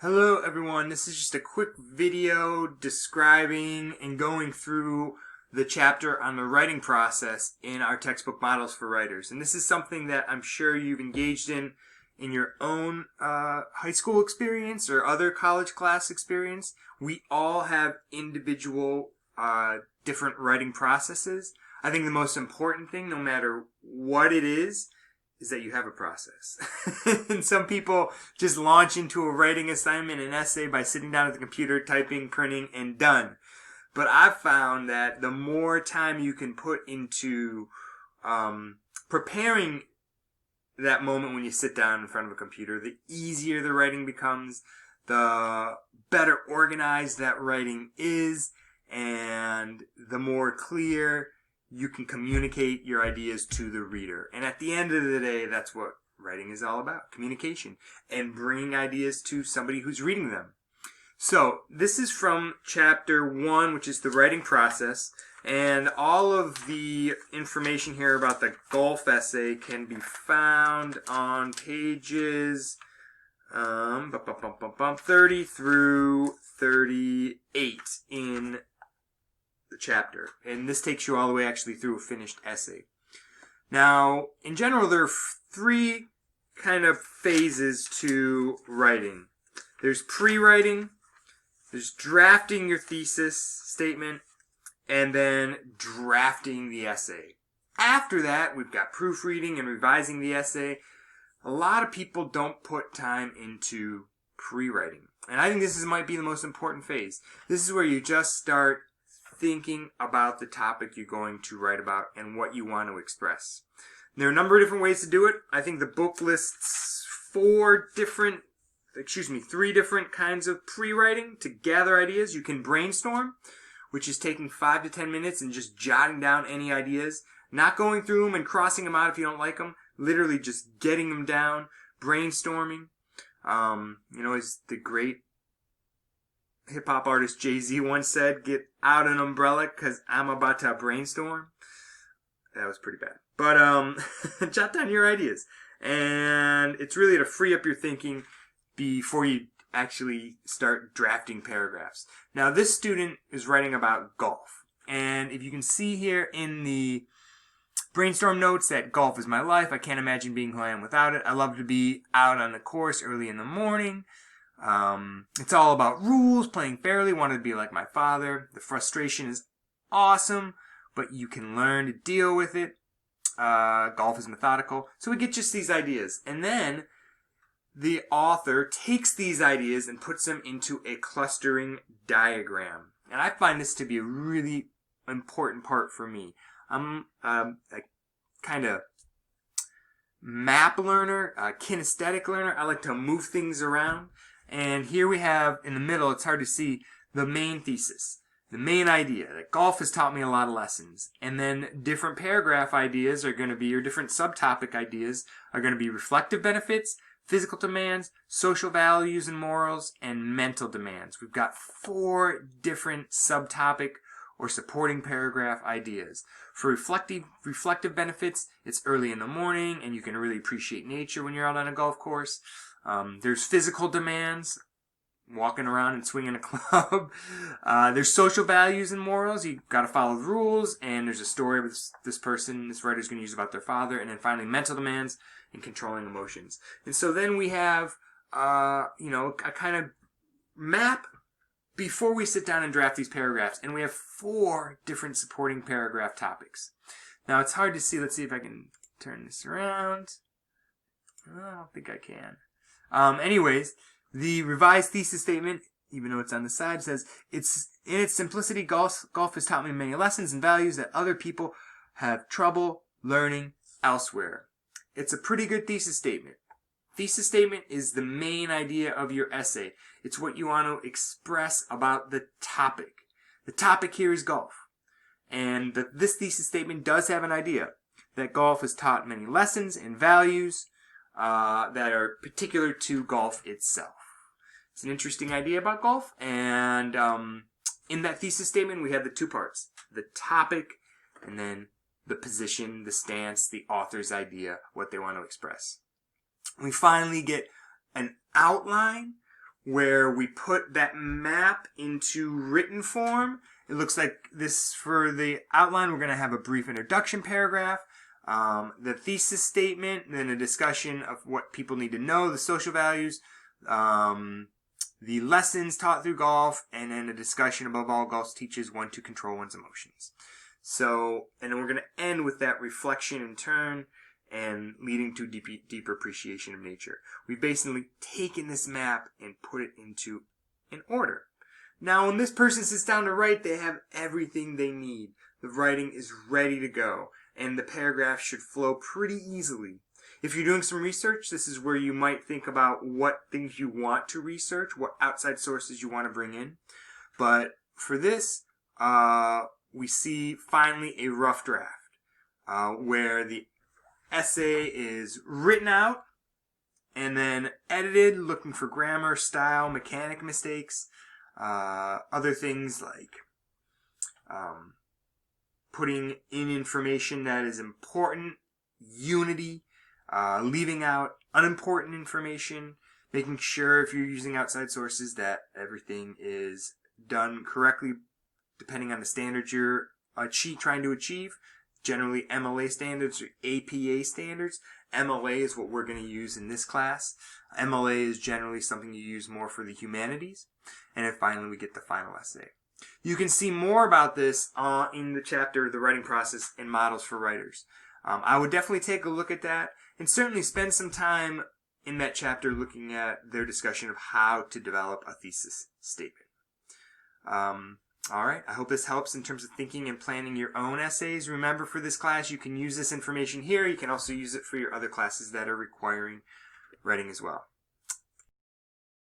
Hello everyone, this is just a quick video describing and going through the chapter on the writing process in our textbook Models for Writers. And this is something that I'm sure you've engaged in your own high school experience or other college class experience. We all have individual different writing processes. I think the most important thing, no matter what it is that you have a process. And some people just launch into a writing assignment, an essay, by sitting down at the computer, typing, printing, and done. But I've found that the more time you can put into preparing that moment when you sit down in front of a computer, the easier the writing becomes, the better organized that writing is, and the more clear you can communicate your ideas to the reader. And at the end of the day, that's what writing is all about, communication, and bringing ideas to somebody who's reading them. So, this is from chapter 1, which is the writing process, and all of the information here about the golf essay can be found on pages 30 through 38 in the chapter, and this takes you all the way actually through a finished essay. Now, in general, there are three kind of phases to writing. There's pre-writing, there's drafting your thesis statement, and then drafting the essay. After that, we've got proofreading and revising the essay. A lot of people don't put time into pre-writing, and I think this might be the most important phase. This is where you just start thinking about the topic you're going to write about and what you want to express. There are a number of different ways to do it. I think the book lists three different kinds of pre-writing to gather ideas. You can brainstorm, which is taking 5 to 10 minutes and just jotting down any ideas, not going through them and crossing them out if you don't like them, literally just getting them down, brainstorming. As the great hip-hop artist Jay-Z once said, "Get out an umbrella because I'm about to brainstorm." That was pretty bad. But jot down your ideas. And it's really to free up your thinking before you actually start drafting paragraphs. Now, this student is writing about golf. And if you can see here in the brainstorm notes that golf is my life, I can't imagine being who I am without it. I love to be out on the course early in the morning. It's all about rules, playing fairly, wanted to be like my father. The frustration is awesome, but you can learn to deal with it. Golf is methodical. So we get just these ideas. And then the author takes these ideas and puts them into a clustering diagram. And I find this to be a really important part for me. I'm a kind of map learner, a kinesthetic learner. I like to move things around. And here we have, in the middle, it's hard to see, the main thesis, the main idea, that golf has taught me a lot of lessons. And then different paragraph ideas are going to be, or different subtopic ideas are going to be reflective benefits, physical demands, social values and morals, and mental demands. We've got 4 different subtopic or supporting paragraph ideas. For reflective benefits, it's early in the morning, and you can really appreciate nature when you're out on a golf course. There's physical demands, walking around and swinging a club. There's social values and morals. You've got to follow the rules, and there's a story with this writer's going to use about their father. And then finally, mental demands and controlling emotions. And so then we have, a kind of map before we sit down and draft these paragraphs. And we have 4 different supporting paragraph topics. Now, it's hard to see. Let's see if I can turn this around. I don't think I can. Anyways, the revised thesis statement, even though it's on the side, says, "It's in its simplicity, golf has taught me many lessons and values that other people have trouble learning elsewhere." It's a pretty good thesis statement. Thesis statement is the main idea of your essay. It's what you want to express about the topic. The topic here is golf. And this thesis statement does have an idea that golf has taught many lessons and values that are particular to golf itself. It's an interesting idea about golf, and in that thesis statement we have the 2 parts. The topic, and then the position, the stance, the author's idea, what they want to express. We finally get an outline where we put that map into written form. It looks like this. For the outline, we're going to have a brief introduction paragraph, the thesis statement, then a discussion of what people need to know, the social values, the lessons taught through golf, and then a discussion above all golf teaches one to control one's emotions. So, and then we're going to end with that reflection in turn and leading to deeper appreciation of nature. We've basically taken this map and put it into an order. Now, when this person sits down to write, they have everything they need. The writing is ready to go, and the paragraph should flow pretty easily. If you're doing some research, this is where you might think about what things you want to research, what outside sources you want to bring in. But for this, we see finally a rough draft, where the essay is written out and then edited, looking for grammar, style, mechanic mistakes, other things like putting in information that is important, unity, leaving out unimportant information, making sure if you're using outside sources that everything is done correctly depending on the standards you're trying to achieve. Generally MLA standards or APA standards. MLA is what we're going to use in this class. MLA is generally something you use more for the humanities. And then finally we get the final essay. You can see more about this in the chapter, The Writing Process and Models for Writers. I would definitely take a look at that and certainly spend some time in that chapter looking at their discussion of how to develop a thesis statement. Alright, I hope this helps in terms of thinking and planning your own essays. Remember, for this class, you can use this information here. You can also use it for your other classes that are requiring writing as well.